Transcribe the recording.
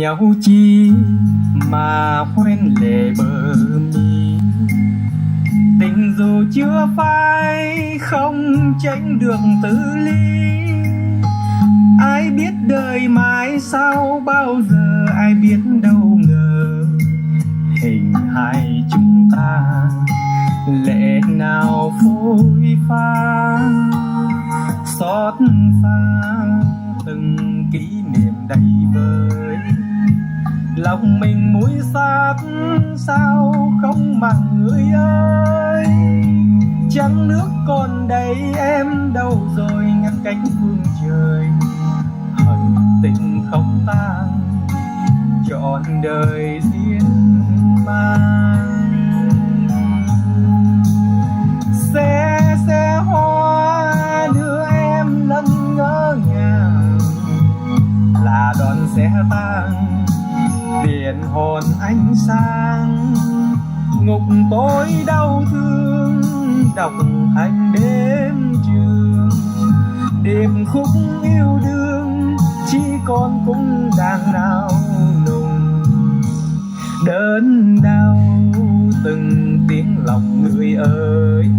nhau chi mà quên lệ bờ mi. Tình dù chưa phai không tránh được tự ly. Ai biết đời mãi sau bao giờ, ai biết đâu ngờ hình hài chúng ta lẽ nào phôi pha. Xót xa từng kỷ niệm đầy vơi, lòng mình muối xác sao không bằng người ơi. Trăng nước còn đây em đâu rồi ngăn cách phương trời. Hận tình không tan trọn đời riêng mang. Xe hoa đưa em lần ngỡ ngàng, là đòn xe tang tiền hồn ánh sáng. Ngục tối đau thương đọc hành đêm trường, điệp khúc yêu đương chỉ còn cung đàn nào nùng. Đớn đau từng tiếng lòng người ơi,